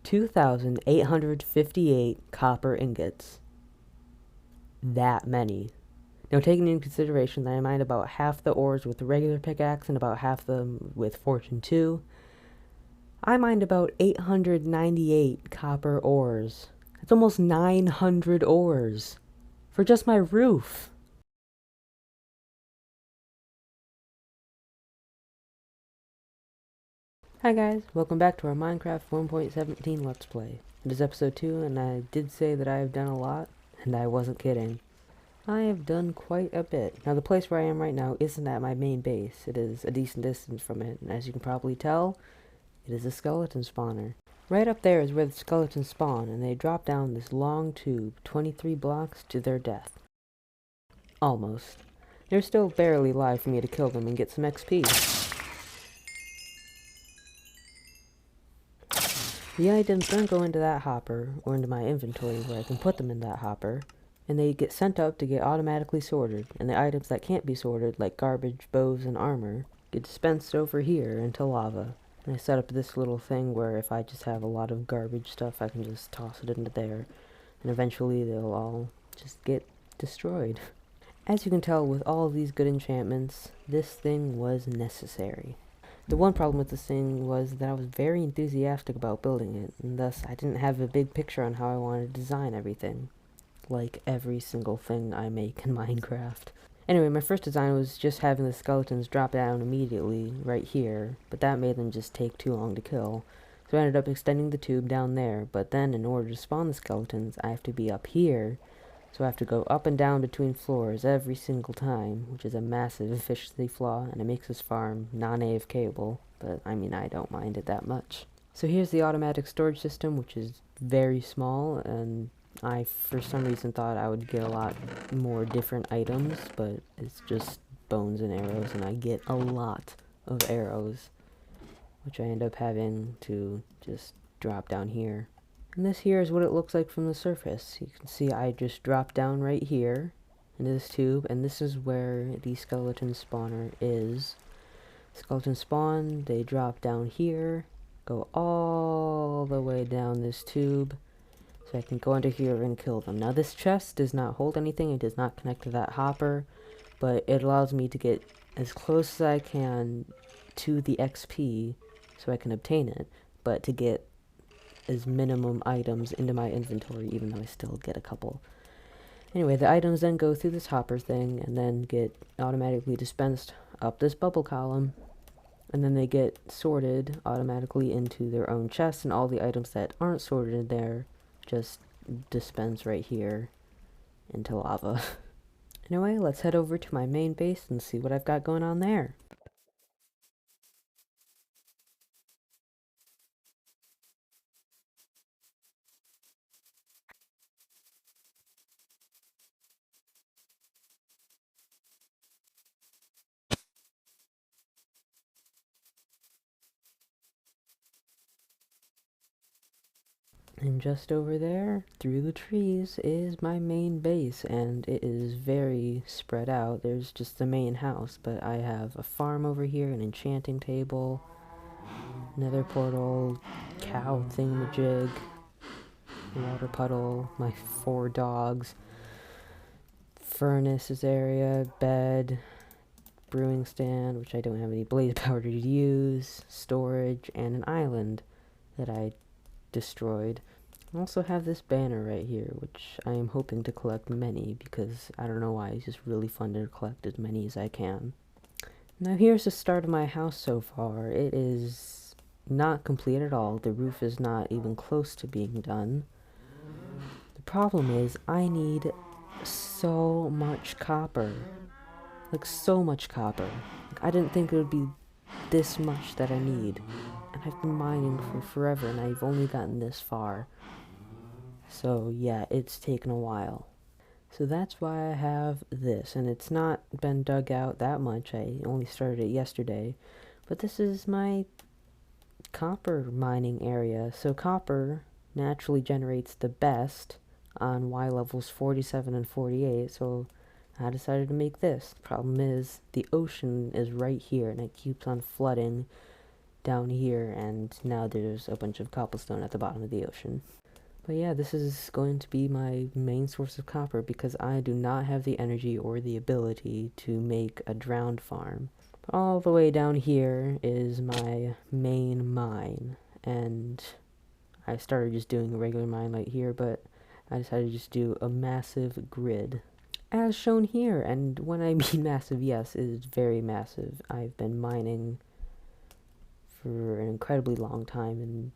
2,858 copper ingots. That many. Now, taking into consideration that I mined about half the ores with the regular pickaxe and about half them with Fortune 2, I mined about 898 copper ores. That's almost 900 ores for just my roof. Hi guys, welcome back to our Minecraft 1.17 Let's Play. It is episode 2, and I did say that I have done a lot, and I wasn't kidding. I have done quite a bit. Now, the place where I am right now isn't at my main base. It is a decent distance from it, and as you can probably tell, it is a skeleton spawner. Right up there is where the skeletons spawn, and they drop down this long tube, 23 blocks to their death. Almost. They're still barely alive for me to kill them and get some XP. The items then go into that hopper, or into my inventory where I can put them in that hopper, and they get sent up to get automatically sorted, and the items that can't be sorted, like garbage, bows, and armor, get dispensed over here into lava. And I set up this little thing where if I just have a lot of garbage stuff, I can just toss it into there, and eventually they'll all just get destroyed. As you can tell, with all of these good enchantments, this thing was necessary. The one problem with this thing was that I was very enthusiastic about building it, and thus I didn't have a big picture on how I wanted to design everything. Like every single thing I make in Minecraft. Anyway, my first design was just having the skeletons drop down immediately, right here, but that made them just take too long to kill. So I ended up extending the tube down there, but then in order to spawn the skeletons, I have to be up here, so I have to go up and down between floors every single time, which is a massive efficiency flaw, and it makes this farm non-AFK-able, but I mean, I don't mind it that much. So here's the automatic storage system, which is very small, and I, for some reason, thought I would get a lot more different items, but it's just bones and arrows, and I get a lot of arrows, which I end up having to just drop down here. And this here is what it looks like from the surface. You can see I just dropped down right here into this tube, and this is where the skeleton spawner is. Skeleton spawn, they drop down here, go all the way down this tube, so I can go under here and kill them. Now this chest does not hold anything, it does not connect to that hopper, but it allows me to get as close as I can to the XP so I can obtain it, but to get as minimum items into my inventory, even though I still get a couple. Anyway, the items then go through this hopper thing and then get automatically dispensed up this bubble column, and then they get sorted automatically into their own chests, and all the items that aren't sorted in there just dispense right here into lava. Anyway, let's head over to my main base and see what I've got going on there. And just over there, through the trees, is my main base, and it is very spread out. There's just the main house, but I have a farm over here, an enchanting table, nether portal, cow thingamajig, water puddle, my 4 dogs, furnaces area, bed, brewing stand, which I don't have any blaze powder to use, storage, and an island that I destroyed. I also have this banner right here, which I am hoping to collect many, because I don't know why, it's just really fun to collect as many as I can. Now here's the start of my house so far. It is not complete at all. The roof is not even close to being done. The problem is I need so much copper. Like, so much copper. Like, I didn't think it would be this much that I need. And I've been mining for forever, and I've only gotten this far. So yeah, it's taken a while. So that's why I have this, and it's not been dug out that much. I only started it yesterday. But this is my copper mining area. So copper naturally generates the best on Y levels 47 and 48, so I decided to make this. The problem is the ocean is right here, and it keeps on flooding down here, and now there's a bunch of cobblestone at the bottom of the ocean. But yeah, this is going to be my main source of copper because I do not have the energy or the ability to make a drowned farm. But all the way down here is my main mine, and I started just doing a regular mine right here, but I decided to just do a massive grid. As shown here, and when I mean massive, yes, it is very massive. I've been mining for an incredibly long time, and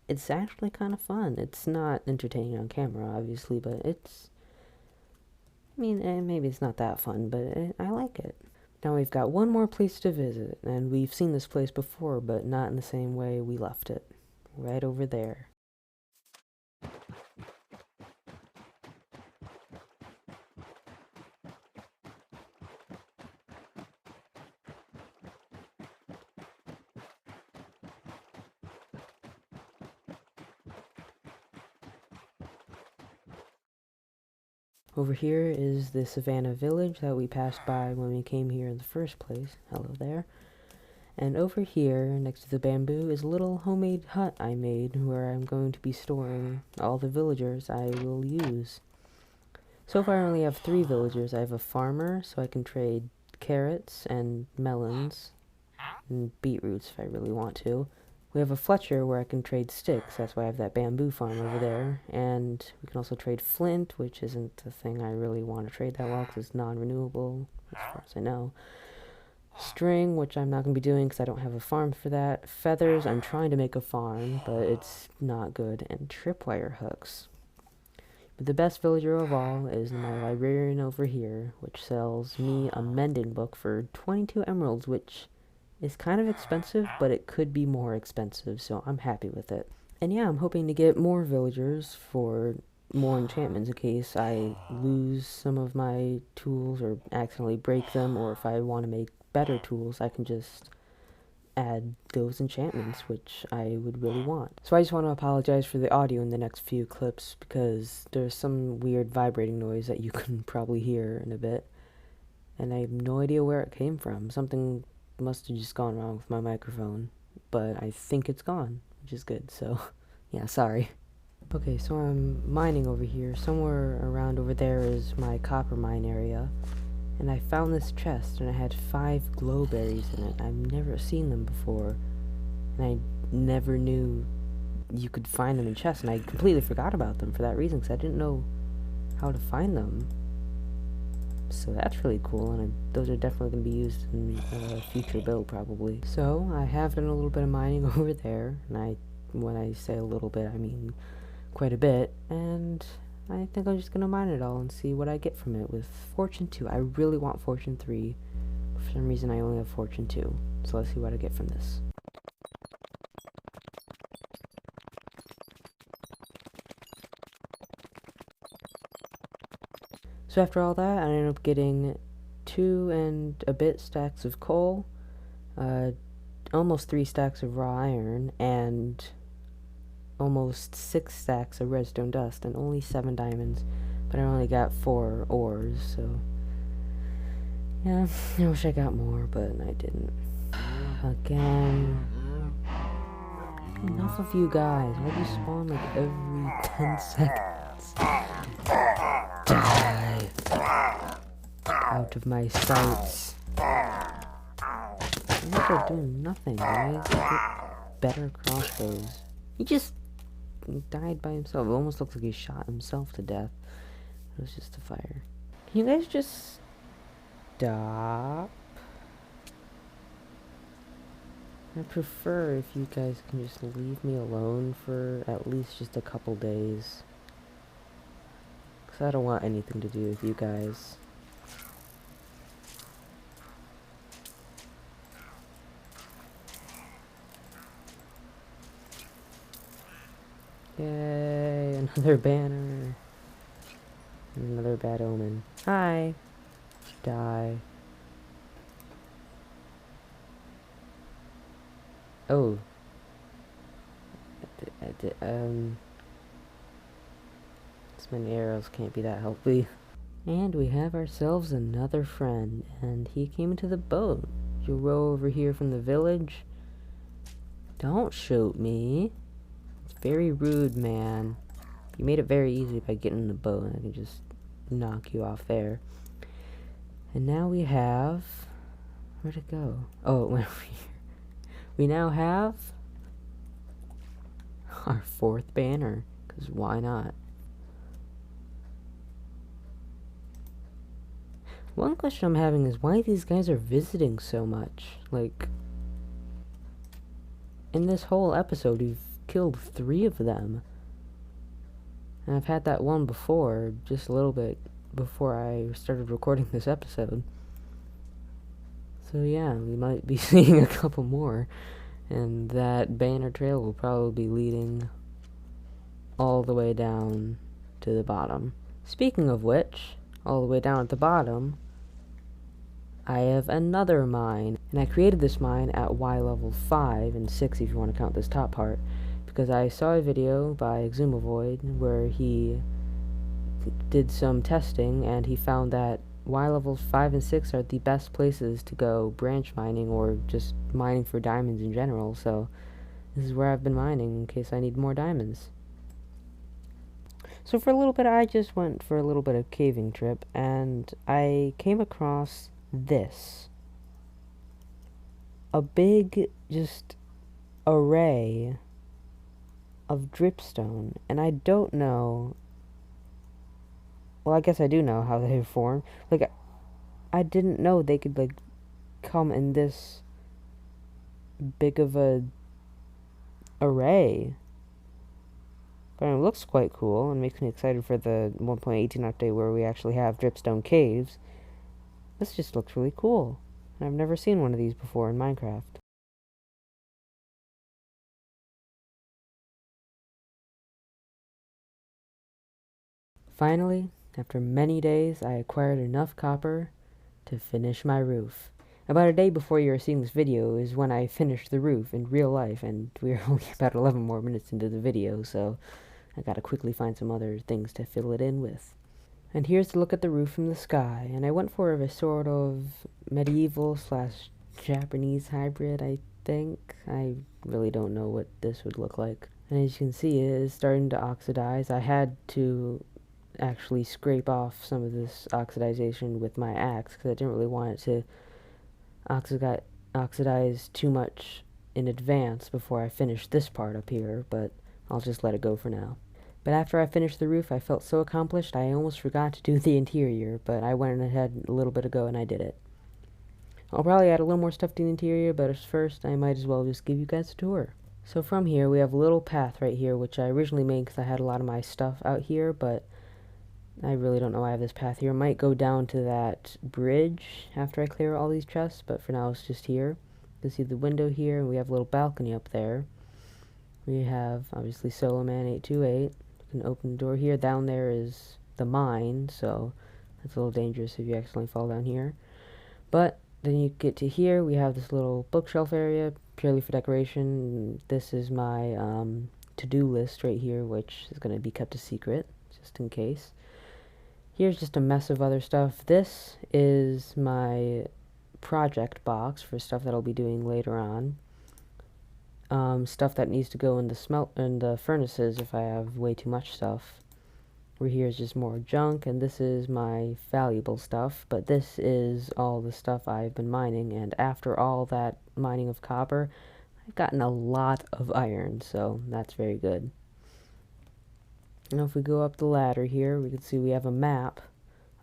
it's actually kind of fun. It's not entertaining on camera, obviously, but it's... I mean, maybe it's not that fun, but I like it. Now we've got one more place to visit, and we've seen this place before, but not in the same way we left it. Right over there. Over here is the Savannah village that we passed by when we came here in the first place. Hello there. And over here, next to the bamboo, is a little homemade hut I made where I'm going to be storing all the villagers I will use. So far I only have 3 villagers. I have a farmer, so I can trade carrots and melons and beetroots if I really want to. We have a Fletcher where I can trade sticks, that's why I have that bamboo farm over there. And we can also trade flint, which isn't the thing I really want to trade that well because it's non-renewable, as far as I know. String, which I'm not going to be doing because I don't have a farm for that. Feathers, I'm trying to make a farm, but it's not good. And tripwire hooks. But the best villager of all is my librarian over here, which sells me a mending book for 22 emeralds, which is kind of expensive, but it could be more expensive, so I'm happy with it. And yeah, I'm hoping to get more villagers for more enchantments in case I lose some of my tools or accidentally break them, or if I want to make better tools, I can just add those enchantments, which I would really want. So I just want to apologize for the audio in the next few clips because there's some weird vibrating noise that you can probably hear in a bit, and I have no idea where it came from. Something must have just gone wrong with my microphone, but I think it's gone, which is good, so yeah, sorry. Okay, so I'm mining over here. Somewhere around over there is my copper mine area, and I found this chest, and it had 5 glowberries in it. I've never seen them before, and I never knew you could find them in chests, and I completely forgot about them for that reason, because I didn't know how to find them. So that's really cool, and those are definitely going to be used in a future build, probably. So I have done a little bit of mining over there, and when I say a little bit, I mean quite a bit, and I think I'm just going to mine it all and see what I get from it with Fortune 2. I really want Fortune 3. For some reason, I only have Fortune 2, so let's see what I get from this. So after all that, I ended up getting 2 and a bit stacks of coal, almost 3 stacks of raw iron, and almost 6 stacks of redstone dust, and only 7 diamonds. But I only got 4 ores, so yeah, I wish I got more, but I didn't. Again. Enough of you guys. Why do you spawn like every 10 seconds? Die! Out of my sights. You guys are doing nothing, guys. Get better crossbows. He just died by himself. It almost looks like he shot himself to death. It was just a fire. Can you guys just stop? I prefer if you guys can just leave me alone for at least just a couple days. Because I don't want anything to do with you guys. Yay, another banner. Another bad omen. Hi. Die. Oh. This many arrows can't be that healthy. And we have ourselves another friend, and he came into the boat. You row over here from the village, Don't shoot me. It's very rude, man. You made it very easy by getting the bow, and I can just knock you off there. And now we have... Where'd it go? Oh, it went over here. We now have our 4th banner, because why not? One question I'm having is why these guys are visiting so much. Like, in this whole episode, we've killed 3 of them. And I've had that one before, just a little bit before I started recording this episode. So yeah, we might be seeing a couple more. And that banner trail will probably be leading all the way down to the bottom. Speaking of which, all the way down at the bottom, I have another mine. And I created this mine at Y level 5 and 6 if you want to count this top part. Because I saw a video by xisumavoid where he did some testing and he found that Y levels 5 and 6 are the best places to go branch mining or just mining for diamonds in general, so this is where I've been mining in case I need more diamonds. So for a little bit I just went for a little bit of caving trip and I came across this. A big just array of dripstone, and I don't know. Well, I guess I do know how they form. Like, I didn't know they could, like, come in this big of a array. But it looks quite cool and makes me excited for the 1.18 update where we actually have dripstone caves. This just looks really cool. And I've never seen one of these before in Minecraft. Finally, after many days, I acquired enough copper to finish my roof. About a day before you are seeing this video is when I finished the roof in real life, and we're only about 11 more minutes into the video, so I gotta quickly find some other things to fill it in with. And here's a look at the roof from the sky, and I went for a sort of medieval / Japanese hybrid, I think. I really don't know what this would look like. And as you can see, it is starting to oxidize. I had to actually scrape off some of this oxidization with my axe because I didn't really want it to oxidize too much in advance before I finish this part up here, but I'll just let it go for now. But after I finished the roof, I felt so accomplished I almost forgot to do the interior, but I went ahead a little bit ago and I did it. I'll probably add a little more stuff to the interior, but first I might as well just give you guys a tour. So from here, we have a little path right here, which I originally made because I had a lot of my stuff out here, but I really don't know why I have this path here. It might go down to that bridge after I clear all these chests, but for now it's just here. You can see the window here, and we have a little balcony up there. We have, obviously, SoloMan828. You can open the door here. Down there is the mine, so that's a little dangerous if you accidentally fall down here. But then you get to here, we have this little bookshelf area, purely for decoration. This is my to-do list right here, which is going to be kept a secret, just in case. Here's just a mess of other stuff. This is my project box for stuff that I'll be doing later on. Stuff that needs to go in the furnaces if I have way too much stuff. Where here is just more junk, and this is my valuable stuff. But this is all the stuff I've been mining, and after all that mining of copper, I've gotten a lot of iron, so that's very good. Now if we go up the ladder here, we can see we have a map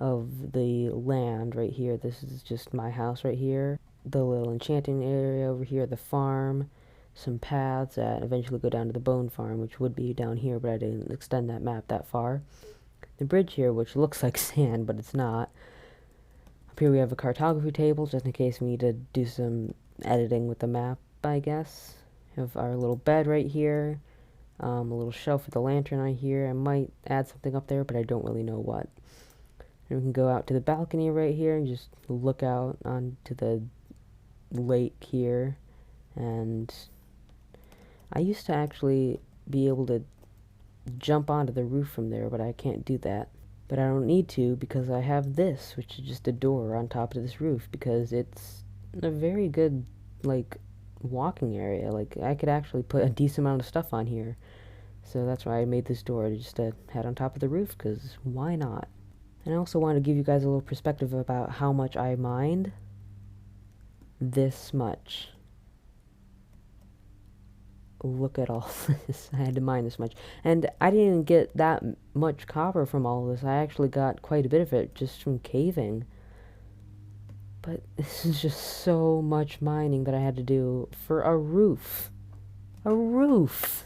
of the land right here. This is just my house right here. The little enchanting area over here, the farm, some paths that eventually go down to the bone farm, which would be down here, but I didn't extend that map that far. The bridge here, which looks like sand, but it's not. Up here we have a cartography table, just in case we need to do some editing with the map, I guess. We have our little bed right here. A little shelf with a lantern on here. I might add something up there, but I don't really know what. And we can go out to the balcony right here and just look out onto the lake here. And I used to actually be able to jump onto the roof from there, but I can't do that. But I don't need to because I have this, which is just a door on top of this roof, because it's a very good, like, walking area. Like, I could actually put a decent amount of stuff on here. So that's why I made this door, just to head on top of the roof, because why not? And I also wanted to give you guys a little perspective about how much I mined. This much. Look at all this. I had to mine this much. And I didn't even get that much copper from all of this. I actually got quite a bit of it just from caving. But this is just so much mining that I had to do for a roof. A roof!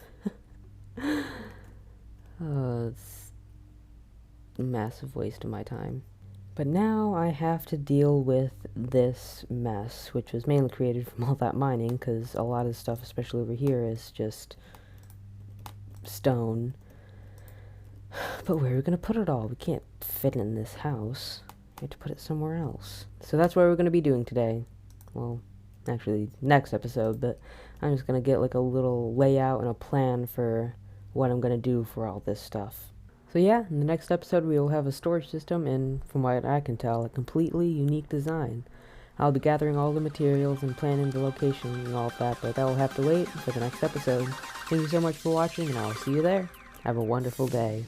It's a massive waste of my time. But now I have to deal with this mess, which was mainly created from all that mining, because a lot of the stuff, especially over here, is just stone. But where are we going to put it all? We can't fit it in this house. We have to put it somewhere else. So that's what we're going to be doing today. Well, actually, next episode, but I'm just going to get like a little layout and a plan for what I'm going to do for all this stuff. So yeah, in the next episode we will have a storage system and, from what I can tell, a completely unique design. I'll be gathering all the materials and planning the location and all of that, but that will have to wait for the next episode. Thank you so much for watching, and I'll see you there. Have a wonderful day.